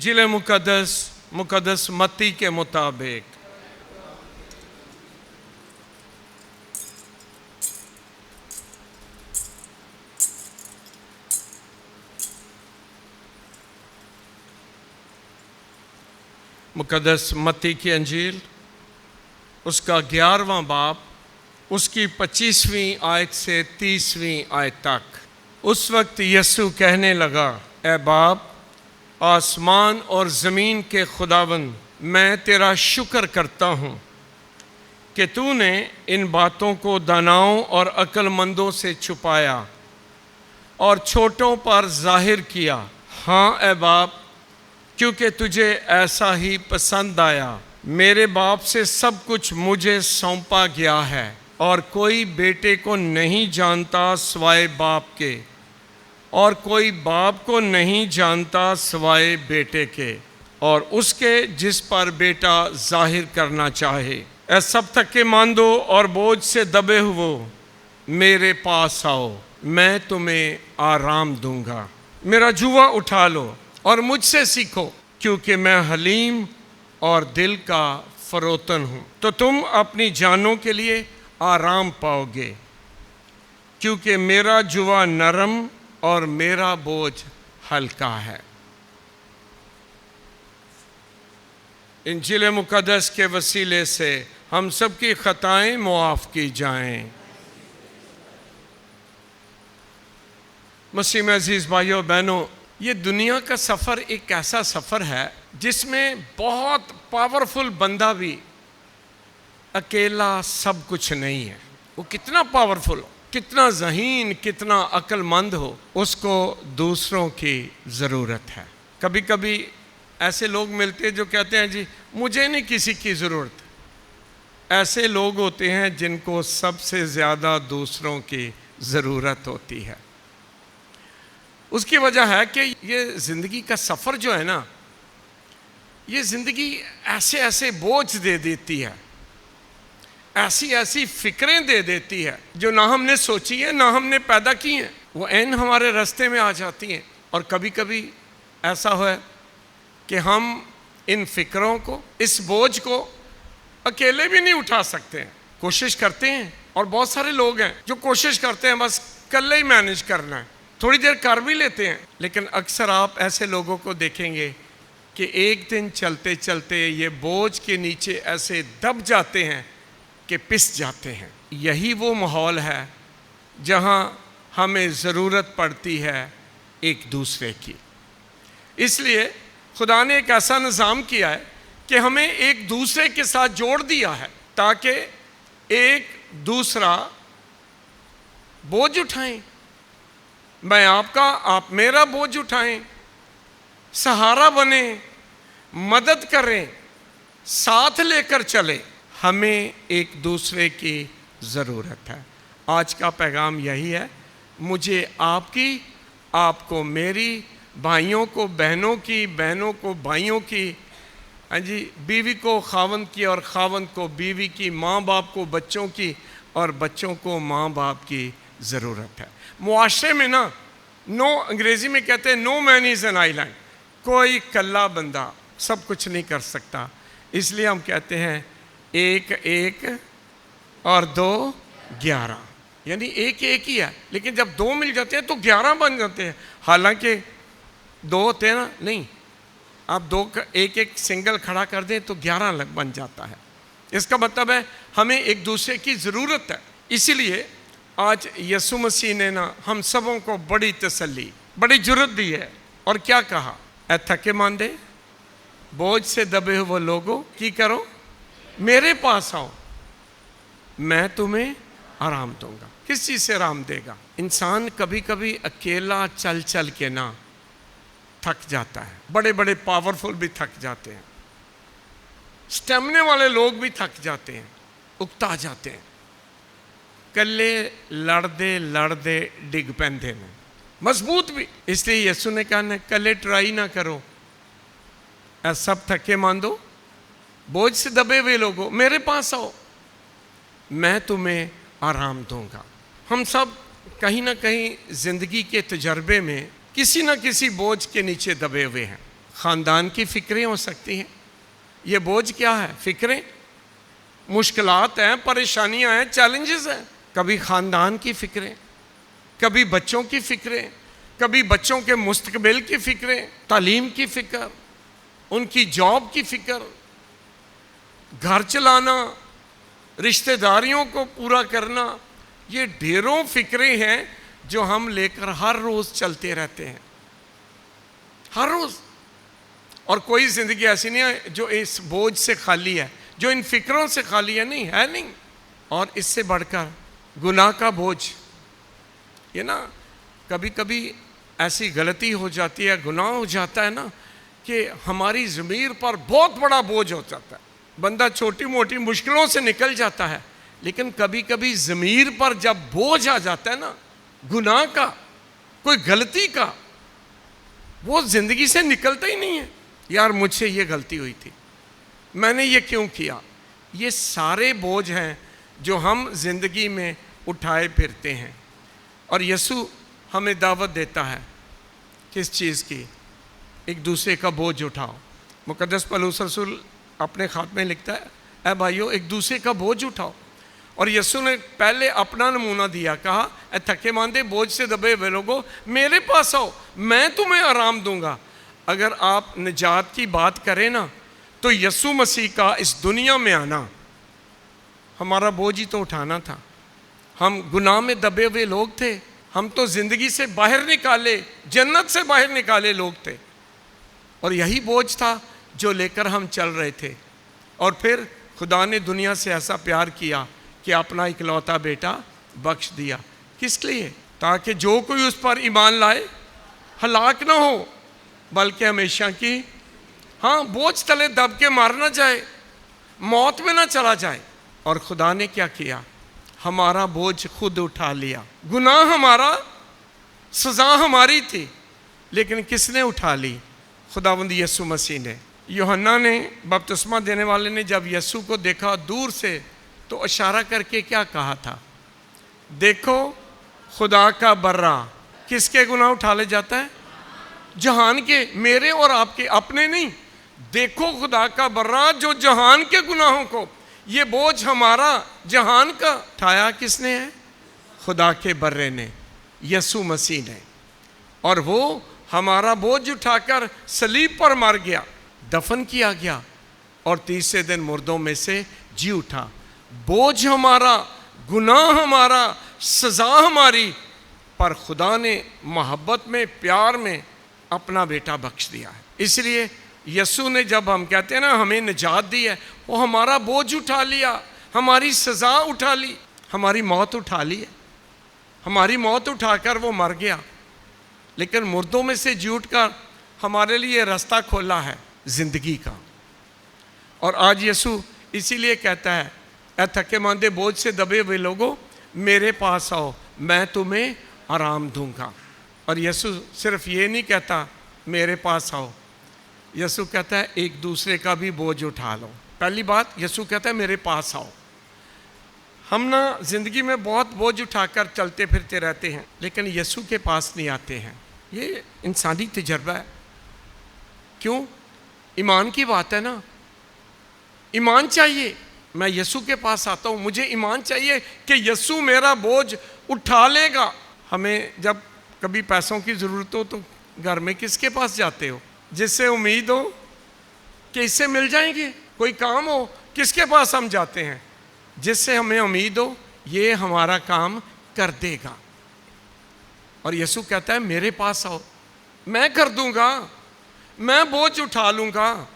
इंजील मुकद्दस मत्ती के मुताबिक। मुकद्दस मत्ती की अंजील उसका 11वां बाब, उसकी 25वीं आयत से 30वीं आयत तक। उस वक्त यीशु कहने लगा, ए बाप, आसमान और ज़मीन के खुदावंद, मैं तेरा शुक्र करता हूँ कि तूने इन बातों को दानाओं और अक्लमंदों से छुपाया और छोटों पर जाहिर किया। हाँ ए बाप, क्योंकि तुझे ऐसा ही पसंद आया। मेरे बाप से सब कुछ मुझे सौंपा गया है और कोई बेटे को नहीं जानता सिवाय बाप के, और कोई बाप को नहीं जानता सिवाय बेटे के और उसके जिस पर बेटा जाहिर करना चाहे। ऐ सब थके मांदो और बोझ से दबे हुए मेरे पास आओ, मैं तुम्हें आराम दूंगा। मेरा जुआ उठा लो और मुझसे सीखो, क्योंकि मैं हलीम और दिल का फरोतन हूँ, तो तुम अपनी जानों के लिए आराम पाओगे। क्योंकि मेरा जुआ नरम और मेरा बोझ हल्का है। इंजील मुकद्दस के वसीले से हम सब की खताएं मुआफ़ की जाएं। मसीह में अजीज़ भाइयों बहनों, ये दुनिया का सफ़र एक ऐसा सफ़र है जिसमें बहुत पावरफुल बंदा भी अकेला सब कुछ नहीं है। वो कितना पावरफुल हो, कितना ज़हीन, कितना अक्लमंद हो, उसको दूसरों की ज़रूरत है। कभी कभी ऐसे लोग मिलते हैं जो कहते हैं, जी मुझे नहीं किसी की ज़रूरत। ऐसे लोग होते हैं जिनको सबसे ज़्यादा दूसरों की ज़रूरत होती है। उसकी वजह है कि ये ज़िंदगी का सफ़र जो है ना, ये ज़िंदगी ऐसे ऐसे बोझ दे देती है, ऐसी ऐसी फ़िक्रें दे देती है जो ना हमने सोची है ना हमने पैदा की हैं, वो ऐन हमारे रास्ते में आ जाती हैं। और कभी कभी ऐसा है कि हम इन फ़िक्रों को, इस बोझ को अकेले भी नहीं उठा सकते हैं। कोशिश करते हैं, और बहुत सारे लोग हैं जो कोशिश करते हैं बस कल्ले ही मैनेज करना है, थोड़ी देर कर भी लेते हैं। लेकिन अक्सर आप ऐसे लोगों को देखेंगे कि एक दिन चलते चलते ये बोझ के नीचे ऐसे दब जाते हैं कि पिस जाते हैं। यही वो माहौल है जहाँ हमें ज़रूरत पड़ती है एक दूसरे की। इसलिए खुदा ने एक ऐसा निज़ाम किया है कि हमें एक दूसरे के साथ जोड़ दिया है ताकि एक दूसरा बोझ उठाएं। मैं आपका, आप मेरा बोझ उठाएं, सहारा बने, मदद करें, साथ लेकर चलें। हमें एक दूसरे की ज़रूरत है। आज का पैगाम यही है, मुझे आपकी, आपको मेरी, भाइयों को बहनों की, बहनों को भाइयों की, हाँ जी, बीवी को खावंद की और खावंद को बीवी की, माँ बाप को बच्चों की और बच्चों को माँ बाप की ज़रूरत है। मुआशरे में ना, अंग्रेज़ी में कहते हैं no man is an island. कोई कल्ला बंदा सब कुछ नहीं कर सकता। इसलिए हम कहते हैं एक एक और दो 11, यानी एक एक ही है, लेकिन जब दो मिल जाते हैं तो 11 बन जाते हैं। हालांकि दो होते हैं ना, नहीं, आप दो एक एक सिंगल खड़ा कर दें तो 11 बन जाता है। इसका मतलब है हमें एक दूसरे की ज़रूरत है। इसीलिए आज यीशु मसीह ने ना हम सबों को बड़ी तसल्ली, बड़ी जुर्रत दी है। और क्या कहा, ऐ थके मांदे बोझ से दबे हुए लोगों, की करो, मेरे पास आओ, मैं तुम्हें आराम दूंगा। किस चीज़ से आराम देगा? इंसान कभी कभी अकेला चल चल के ना थक जाता है। बड़े बड़े पावरफुल भी थक जाते हैं, स्टेमिना वाले लोग भी थक जाते हैं, उकता जाते हैं। कल्ले लड़दे लड़दे डिग पैंदे ने, मजबूत भी। इसलिए यीशु ने कहा ना, कल्ले ट्राई ना करो, सब थके मांदो बोझ से दबे हुए लोगों, मेरे पास आओ, मैं तुम्हें आराम दूंगा। हम सब कहीं ना कहीं ज़िंदगी के तजर्बे में किसी न किसी बोझ के नीचे दबे हुए हैं। ख़ानदान की फ़िक्रें हो सकती हैं। ये बोझ क्या है? फ़िक्रें, मुश्किलात हैं, परेशानियां हैं, चैलेंजेस हैं। कभी ख़ानदान की फ़िक्रें, कभी बच्चों की फ़िक्रें, कभी बच्चों के मुस्तकबिल की फ़िक्रें, तालीम की फ़िक्र, उनकी जॉब की फ़िक्र, घर चलाना, रिश्तेदारियों को पूरा करना। ये ढेरों फ़िक्रें हैं जो हम लेकर हर रोज़ चलते रहते हैं, हर रोज़। और कोई ज़िंदगी ऐसी नहीं है जो इस बोझ से खाली है, जो इन फ़िक्रों से खाली है, नहीं है, नहीं। और इससे बढ़कर गुनाह का बोझ, ये ना कभी कभी ऐसी गलती हो जाती है, गुनाह हो जाता है ना कि हमारी ज़मीर पर बहुत बड़ा बोझ हो जाता है। बंदा छोटी मोटी मुश्किलों से निकल जाता है, लेकिन कभी कभी ज़मीर पर जब बोझ आ जाता है ना, गुनाह का, कोई गलती का, वो ज़िंदगी से निकलता ही नहीं है। यार मुझसे ये गलती हुई थी, मैंने ये क्यों किया। ये सारे बोझ हैं जो हम ज़िंदगी में उठाए फिरते हैं। और यीशु हमें दावत देता है किस चीज़ की? एक दूसरे का बोझ उठाओ। मुक़द्दस पौलुस रसूल अपने ख़ात में लिखता है, ऐ भाइयों एक दूसरे का बोझ उठाओ। और यीशु ने पहले अपना नमूना दिया, कहा ऐ थके मांदे बोझ से दबे हुए लोगों, मेरे पास आओ, मैं तुम्हें आराम दूंगा। अगर आप निजात की बात करें ना, तो यीशु मसीह का इस दुनिया में आना, हमारा बोझ ही तो उठाना था। हम गुनाह में दबे हुए लोग थे, हम तो ज़िंदगी से बाहर निकाले, जन्नत से बाहर निकाले लोग थे, और यही बोझ था जो लेकर हम चल रहे थे। और फिर खुदा ने दुनिया से ऐसा प्यार किया कि अपना इकलौता बेटा बख्श दिया। किस लिए? ताकि जो कोई उस पर ईमान लाए हलाक ना हो, बल्कि हमेशा की, हाँ, बोझ तले दब के मार ना जाए, मौत में ना चला जाए। और खुदा ने क्या किया? हमारा बोझ खुद उठा लिया। गुनाह हमारा, सज़ा हमारी थी, लेकिन किसने उठा ली? खुदावंद यीशु मसीह ने। यूहन्ना ने, बपतिस्मा देने वाले ने, जब यीशु को देखा दूर से तो इशारा करके क्या कहा था? देखो खुदा का बर्रा। किसके गुनाह उठा ले जाता है? जहान के, मेरे और आपके अपने नहीं। देखो खुदा का बर्रा जो जहान के गुनाहों को, ये बोझ हमारा जहान का उठाया किसने है? खुदा के बर्रे ने, यीशु मसीह ने। और वो हमारा बोझ उठाकर सलीब पर मर गया, दफन किया गया, और तीसरे दिन मुर्दों में से जी उठा। बोझ हमारा, गुनाह हमारा, सज़ा हमारी, पर खुदा ने मोहब्बत में, प्यार में अपना बेटा बख्श दिया है। इसलिए यीशु ने, जब हम कहते हैं ना हमें निजात दी है, वो हमारा बोझ उठा लिया, हमारी सज़ा उठा ली, हमारी मौत उठा ली है। हमारी मौत उठाकर वो मर गया, लेकिन मुर्दों में से जी उठकर हमारे लिए रास्ता खोला है ज़िंदगी का। और आज यीशु इसीलिए कहता है, ऐ थके मांदे बोझ से दबे हुए लोगों, मेरे पास आओ, मैं तुम्हें आराम दूंगा। और यीशु सिर्फ ये नहीं कहता मेरे पास आओ, यीशु कहता है एक दूसरे का भी बोझ उठा लो। पहली बात, यीशु कहता है मेरे पास आओ। हम ना ज़िंदगी में बहुत बोझ उठाकर चलते फिरते रहते हैं, लेकिन यीशु के पास नहीं आते हैं। ये इंसानी तजर्बा है। क्यों? ईमान की बात है ना। ईमान चाहिए, मैं यीशु के पास आता हूँ, मुझे ईमान चाहिए कि यीशु मेरा बोझ उठा लेगा। हमें जब कभी पैसों की ज़रूरत हो तो घर में किसके पास जाते हो? जिससे उम्मीद हो कि इससे मिल जाएंगे, कोई काम हो, किसके पास हम जाते हैं? जिससे हमें उम्मीद हो ये हमारा काम कर देगा। और यीशु कहता है मेरे पास आओ, मैं कर दूंगा, मैं बोझ उठा लूंगा,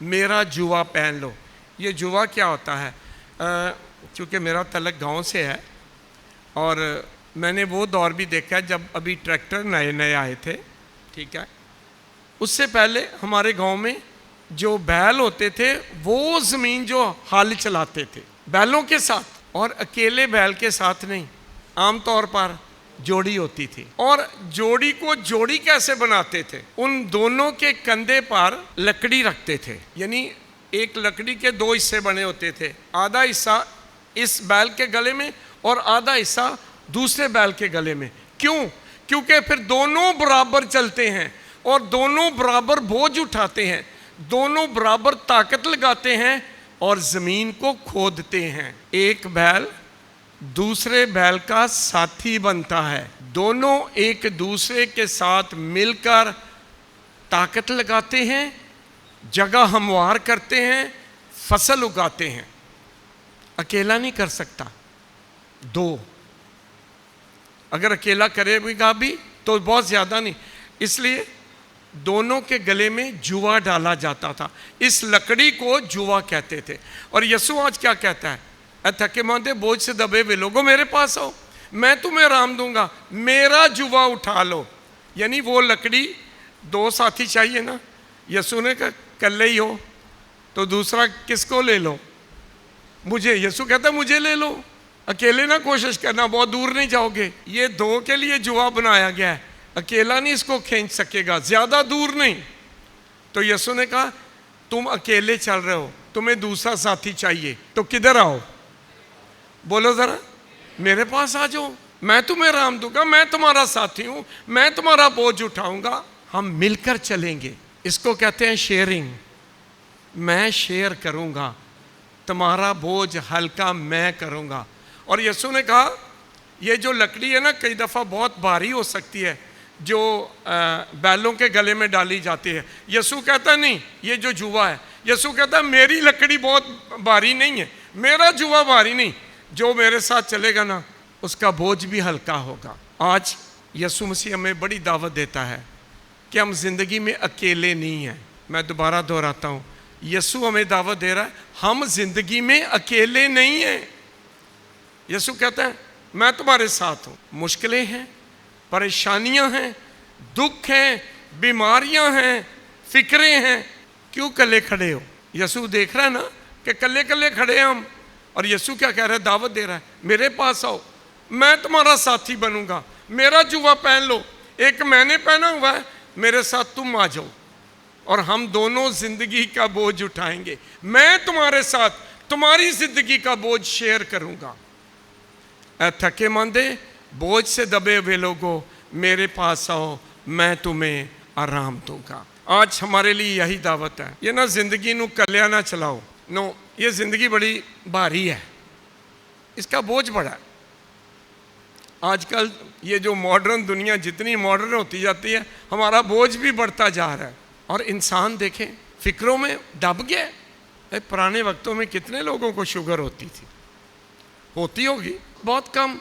मेरा जुआ पहन लो। ये जुआ क्या होता है? क्योंकि मेरा तलक गांव से है, और मैंने वो दौर भी देखा है जब अभी ट्रैक्टर नए नए आए थे, ठीक है। उससे पहले हमारे गांव में जो बैल होते थे वो ज़मीन जो हल चलाते थे बैलों के साथ, और अकेले बैल के साथ नहीं, आमतौर पर जोड़ी होती थी। और जोड़ी को जोड़ी कैसे बनाते थे? उन दोनों के कंधे पर लकड़ी रखते थे, यानी एक लकड़ी के दो हिस्से बने होते थे, आधा हिस्सा इस बैल के गले में और आधा हिस्सा दूसरे बैल के गले में। क्यों? क्योंकि फिर दोनों बराबर चलते हैं और दोनों बराबर बोझ उठाते हैं, दोनों बराबर ताकत लगाते हैं और जमीन को खोदते हैं। एक बैल दूसरे बैल का साथी बनता है, दोनों एक दूसरे के साथ मिलकर ताकत लगाते हैं, जगह हमवार करते हैं, फसल उगाते हैं। अकेला नहीं कर सकता, दो, अगर अकेला करेगा भी तो बहुत ज्यादा नहीं, इसलिए दोनों के गले में जुआ डाला जाता था। इस लकड़ी को जुआ कहते थे। और यीशु आज क्या कहता है? थके मांदे बोझ से दबे हुए लोगों मेरे पास आओ, मैं तुम्हें आराम दूंगा, मेरा जुआ उठा लो। यानी वो लकड़ी, दो साथी चाहिए ना। यीशु ने कहा कल्ले ही हो तो दूसरा किसको ले लो? मुझे। यीशु कहता मुझे ले लो, अकेले ना कोशिश करना, बहुत दूर नहीं जाओगे। ये दो के लिए जुआ बनाया गया है, अकेला नहीं इसको खींच सकेगा, ज्यादा दूर नहीं। तो यीशु ने कहा तुम अकेले चल रहे हो, तुम्हें दूसरा साथी चाहिए, तो किधर आओ? बोलो जरा, मेरे पास आ जाओ, मैं तुम्हें आराम दूंगा, मैं तुम्हारा साथी हूं, मैं तुम्हारा बोझ उठाऊंगा, हम मिलकर चलेंगे। इसको कहते हैं शेयरिंग। मैं शेयर करूंगा, तुम्हारा बोझ हल्का मैं करूंगा। और यीशु ने कहा ये जो लकड़ी है ना, कई दफ़ा बहुत भारी हो सकती है, जो बैलों के गले में डाली जाती है। यीशु कहता नहीं ये जो जुआ है, यीशु कहता मेरी लकड़ी बहुत भारी नहीं है, मेरा जुआ भारी नहीं, जो मेरे साथ चलेगा ना उसका बोझ भी हल्का होगा। आज यीशु मसीह हमें बड़ी दावत देता है कि हम जिंदगी में अकेले नहीं हैं। मैं दोबारा दोहराता हूँ, यीशु हमें दावत दे रहा है हम जिंदगी में अकेले नहीं हैं। यीशु कहता है मैं तुम्हारे साथ हूँ। मुश्किलें हैं, परेशानियां हैं, दुख हैं, बीमारियां हैं, फिक्रें हैं, क्यों कल्ले खड़े हो? यीशु देख रहा है ना कि कल्ले कल्ले खड़े हैं हम। और यीशु क्या कह रहा है? दावत दे रहा है मेरे पास आओ, मैं तुम्हारा साथी बनूंगा, मेरा जुआ पहन लो, एक मैंने पहना हुआ है, मेरे साथ तुम आ जाओ और हम दोनों जिंदगी का बोझ उठाएंगे। मैं तुम्हारे साथ तुम्हारी जिंदगी का बोझ शेयर करूंगा। थके मांदे बोझ से दबे हुए लोगों मेरे पास आओ, मैं तुम्हें आराम दूंगा। आज हमारे लिए यही दावत है। ये ना जिंदगी नू कलिया ना चलाओ, नो, ये जिंदगी बड़ी भारी है, इसका बोझ बड़ा है। आजकल ये जो मॉडर्न दुनिया जितनी मॉडर्न होती जाती है, हमारा बोझ भी बढ़ता जा रहा है। और इंसान देखें फिक्रों में दब गया। पुराने वक्तों में कितने लोगों को शुगर होती थी? होती होगी, बहुत कम।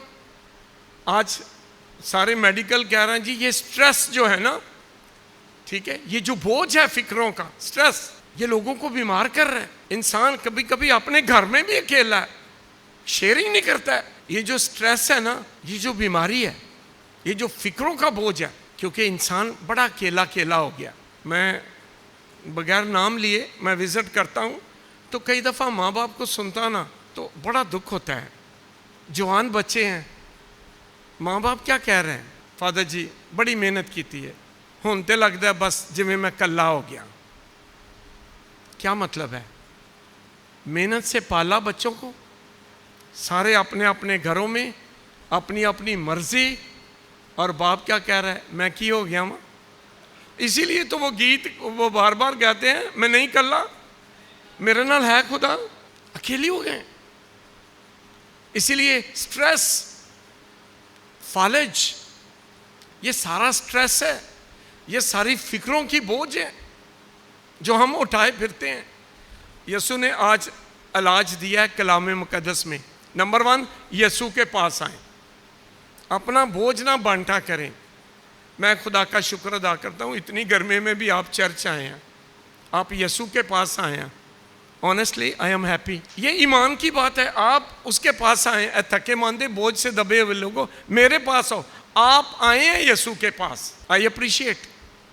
आज सारे मेडिकल कह रहे हैं जी ये स्ट्रेस जो है ना, ठीक है, ये जो बोझ है फिक्रों का, स्ट्रेस, ये लोगों को बीमार कर रहा है। इंसान कभी कभी अपने घर में भी अकेला है, शेयरिंग नहीं करता है। ये जो स्ट्रेस है ना, ये जो बीमारी है, ये जो फिक्रों का बोझ है, क्योंकि इंसान बड़ा अकेला अकेला हो गया। मैं बगैर नाम लिए मैं विजिट करता हूँ तो कई दफ़ा माँ बाप को सुनता ना तो बड़ा दुख होता है। जवान बच्चे हैं, माँ बाप क्या कह रहे हैं? फादर जी बड़ी मेहनत की थी, हुण ते लगता है बस जिवें मैं कल्ला हो गया। क्या मतलब है? मेहनत से पाला बच्चों को, सारे अपने अपने घरों में अपनी अपनी मर्जी, और बाप क्या कह रहा है? मैं की हो गया वहाँ। इसीलिए तो वो गीत वो बार बार गाते हैं, मैं नहीं कल्ला, मेरे नाल है खुदा, अकेली हो गए। इसीलिए स्ट्रेस, फालज, ये सारा स्ट्रेस है, ये सारी फिक्रों की बोझ है जो हम उठाए फिरते हैं। यीशु ने आज इलाज दिया है कलाम मुकद्दस में। नंबर 1, यीशु के पास आए, अपना बोझ ना बांटा करें। मैं खुदा का शुक्र अदा करता हूँ इतनी गर्मी में भी आप चर्च आए हैं, आप यीशु के पास आए हैं। Honestly I am happy. ये ईमान की बात है। आप उसके पास आए, थके मांदे बोझ से दबे हुए लोगों मेरे पास आओ। आप आए हैं यीशु के पास, आई अप्रिशिएट।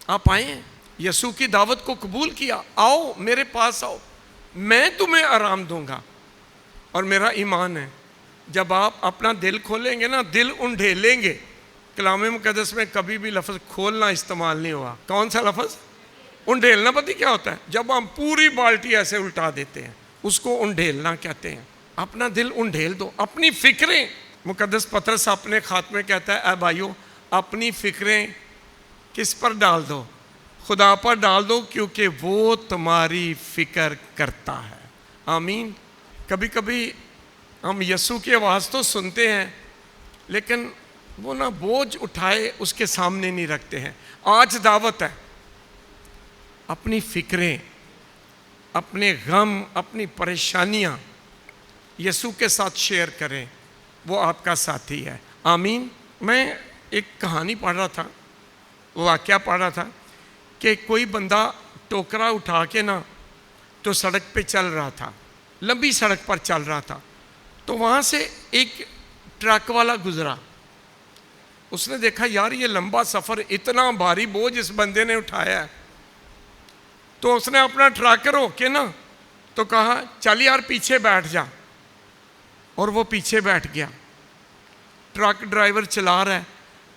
आप आए हैं, यीशु की दावत को कबूल किया, आओ मेरे पास आओ, मैं तुम्हें आराम दूंगा। और मेरा ईमान है जब आप अपना दिल खोलेंगे ना, दिल उंडेलेंगे। कलाम मुकद्दस में कभी भी लफ्ज़ खोलना इस्तेमाल नहीं हुआ। कौन सा लफ्ज़? उंडेलना। पता क्या होता है? जब हम पूरी बाल्टी ऐसे उल्टा देते हैं, उसको उंडेलना कहते हैं। अपना दिल उंडेल दो, अपनी फिक्रें। मुकद्दस पतरस अपने खात में कहता है, ऐ भाइयों अपनी फिक्रें किस पर डाल दो? खुदा पर डाल दो, क्योंकि वो तुम्हारी फिक्र करता है। आमीन। कभी कभी हम यीशु की आवाज़ तो सुनते हैं, लेकिन वो ना बोझ उठाए उसके सामने नहीं रखते हैं। आज दावत है, अपनी फिक्रें, अपने गम, अपनी परेशानियां यीशु के साथ शेयर करें, वो आपका साथी है। आमीन। मैं एक कहानी पढ़ रहा था, वाकया पढ़ रहा था कि कोई बंदा टोकरा उठा के ना तो सड़क पे चल रहा था, लंबी सड़क पर चल रहा था। तो वहाँ से एक ट्रक वाला गुजरा। उसने देखा यार ये लंबा सफ़र, इतना भारी बोझ इस बंदे ने उठाया है। तो उसने अपना ट्रक रोक के ना तो कहा चल यार पीछे बैठ जा, और वो पीछे बैठ गया। ट्रक ड्राइवर चला रहा है।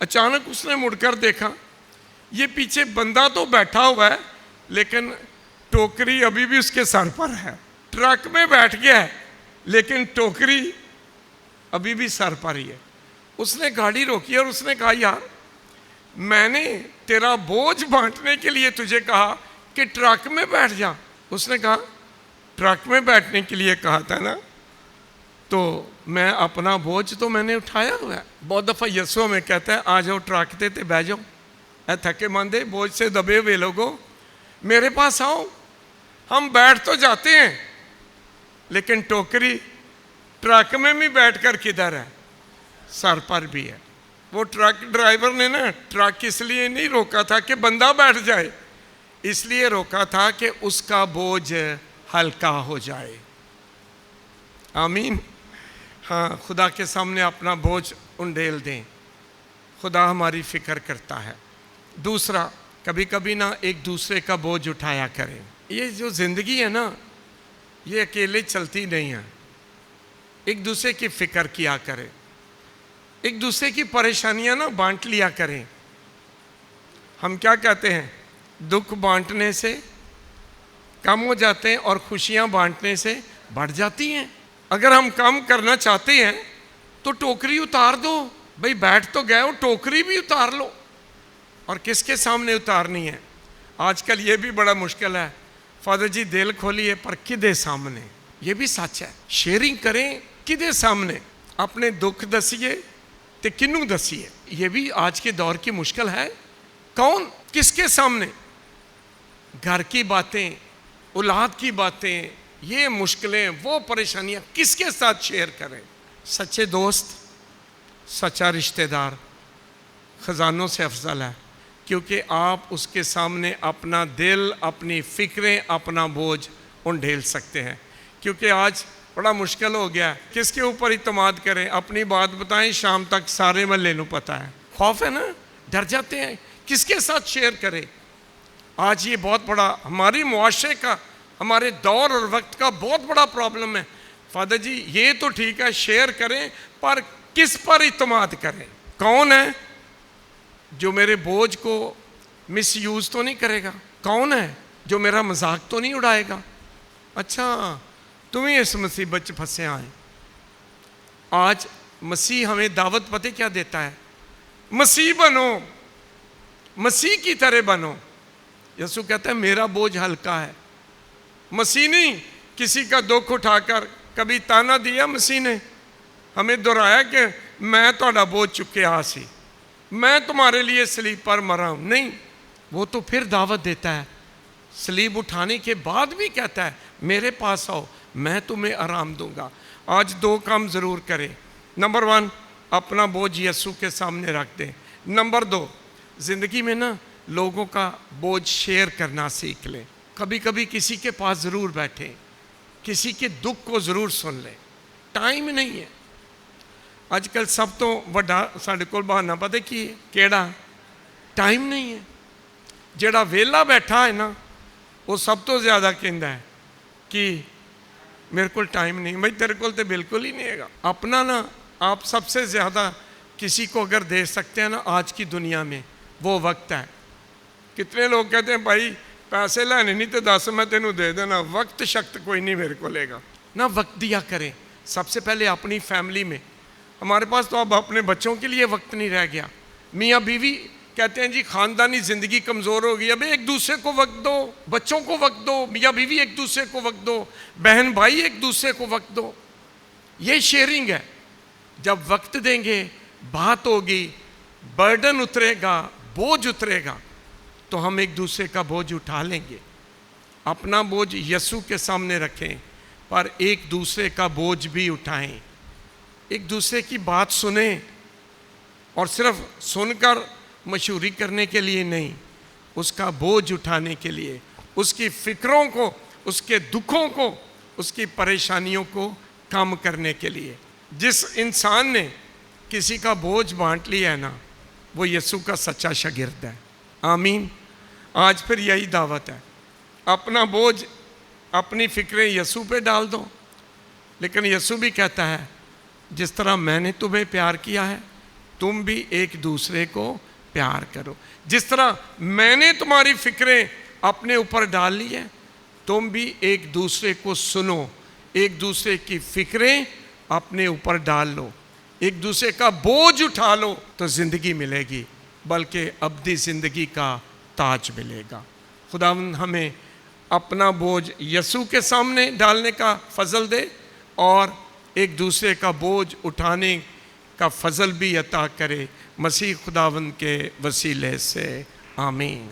अचानक उसने मुड़कर देखा, ये पीछे बंदा तो बैठा हुआ है, लेकिन टोकरी अभी भी उसके सर पर है। ट्रक में बैठ गया है, लेकिन टोकरी अभी भी सर पर ही है। उसने गाड़ी रोकी और उसने कहा यार मैंने तेरा बोझ बांटने के लिए तुझे कहा कि ट्रक में बैठ जा। उसने कहा ट्रक में बैठने के लिए कहा था ना, तो मैं अपना बोझ तो मैंने उठाया हुआ है। बहुत दफ़ा यीशु में कहता है आ जाओ ट्रक ते बह जाओ, ऐ थके मंदे बोझ से दबे हुए लोगों मेरे पास आओ। हम बैठ तो जाते हैं, लेकिन टोकरी ट्रक में भी बैठकर किधर है? सर पर भी है। वो ट्रक ड्राइवर ने ना ट्रक इसलिए नहीं रोका था कि बंदा बैठ जाए, इसलिए रोका था कि उसका बोझ हल्का हो जाए। आमीन। हाँ, खुदा के सामने अपना बोझ उंडेल दें, खुदा हमारी फिक्र करता है। दूसरा, कभी कभी ना एक दूसरे का बोझ उठाया करें। ये जो ज़िंदगी है ना, ये अकेले चलती नहीं है। एक दूसरे की फिक्र किया करें, एक दूसरे की परेशानियां ना बांट लिया करें। हम क्या कहते हैं, दुख बांटने से कम हो जाते हैं और खुशियां बांटने से बढ़ जाती हैं। अगर हम कम करना चाहते हैं तो टोकरी उतार दो भाई, बैठ तो गए हो, टोकरी भी उतार लो। और किसके सामने उतारनी है? आजकल ये भी बड़ा मुश्किल है, फादर जी दिल खोलिए पर किदे सामने? ये भी सच है। शेयरिंग करें किदे सामने? अपने दुख दसिए तो किन्नू दसिए? ये भी आज के दौर की मुश्किल है। कौन किसके सामने? घर की बातें, औलाद की बातें, ये मुश्किलें, वो परेशानियां किसके साथ शेयर करें? सच्चे दोस्त, सच्चा रिश्तेदार खजानों से अफजल है, क्योंकि आप उसके सामने अपना दिल, अपनी फिक्रें, अपना बोझ उंडेल सकते हैं। क्योंकि आज बड़ा मुश्किल हो गया, किसके ऊपर इत्मीद करें? अपनी बात बताएं, शाम तक सारे महल्ले को पता है। खौफ है ना, डर जाते हैं, किसके साथ शेयर करें? आज ये बहुत बड़ा हमारी मुआशरे का, हमारे दौर और वक्त का बहुत बड़ा प्रॉब्लम है। फादर जी ये तो ठीक है शेयर करें, पर किस पर इत्मीद करें? कौन है जो मेरे बोझ को मिसयूज तो नहीं करेगा? कौन है जो मेरा मजाक तो नहीं उड़ाएगा? अच्छा, तुम ही इस मुसीबत च फंसे आए। आज मसीह हमें दावत पते क्या देता है? मसीह बनो, मसीह की तरह बनो। यीशु कहता है मेरा बोझ हल्का है। मसीह नहीं किसी का दुख उठाकर कभी ताना दिया मसीह ने, हमें दोहराया कि मैं तुम्हारा बोझ चुके आसी, मैं तुम्हारे लिए सलीब पर मरा हूं। नहीं, वो तो फिर दावत देता है, सलीब उठाने के बाद भी कहता है मेरे पास आओ, मैं तुम्हें आराम दूंगा। आज दो काम ज़रूर करें। नंबर 1, अपना बोझ यीशु के सामने रख दें। नंबर 2, ज़िंदगी में ना लोगों का बोझ शेयर करना सीख लें। कभी कभी किसी के पास ज़रूर बैठें, किसी के दुख को ज़रूर सुन लें। टाइम नहीं है। आजकल सब तो वड्डा साडे कोल बहाना पता की केड़ा? टाइम नहीं है। जेड़ा वेला बैठा है ना, वो सब तो ज़्यादा कहता है कि मेरे को टाइम नहीं। भाई तेरे को तो बिल्कुल ही नहीं है। अपना ना आप सबसे ज़्यादा किसी को अगर दे सकते हैं ना आज की दुनिया में, वो वक्त है। कितने लोग कहते हैं भाई पैसे लेने नहीं तो दस मैं तेनों दे देना, वक्त शक्त कोई नहीं मेरे को लेगा ना। वक्त दिया करें। सबसे पहले अपनी फैमिली में, हमारे पास तो अब अपने बच्चों के लिए वक्त नहीं रह गया। मियाँ बीवी कहते हैं जी खानदानी जिंदगी कमजोर हो गई, अब एक दूसरे को वक्त दो, बच्चों को वक्त दो, मियाँ बीवी एक दूसरे को वक्त दो, बहन भाई एक दूसरे को वक्त दो। ये शेयरिंग है। जब वक्त देंगे, बात होगी, बर्डन उतरेगा, बोझ उतरेगा, तो हम एक दूसरे का बोझ उठा लेंगे। अपना बोझ यीशु के सामने रखें, पर एक दूसरे का बोझ भी उठाएं। एक दूसरे की बात सुने, और सिर्फ सुनकर मशहूरी करने के लिए नहीं, उसका बोझ उठाने के लिए, उसकी फिक्रों को, उसके दुखों को, उसकी परेशानियों को कम करने के लिए। जिस इंसान ने किसी का बोझ बांट लिया है ना, वो यीशु का सच्चा शागिर्द है। आमीन। आज फिर यही दावत है, अपना बोझ, अपनी फिक्रें यीशु पे डाल दो। लेकिन यीशु भी कहता है, जिस तरह मैंने तुम्हें प्यार किया है, तुम भी एक दूसरे को प्यार करो। जिस तरह मैंने तुम्हारी फिक्रें अपने ऊपर डाल ली है, तुम भी एक दूसरे को सुनो, एक दूसरे की फिक्रें अपने ऊपर डाल लो, एक दूसरे का बोझ उठा लो, तो जिंदगी मिलेगी, बल्कि अब्दी जिंदगी का ताज मिलेगा। खुदावंद हमें अपना बोझ यीशु के सामने डालने का फजल दे, और एक दूसरे का बोझ उठाने का फजल भी अता करे, मसीह खुदावंद के वसीले से। आमीन।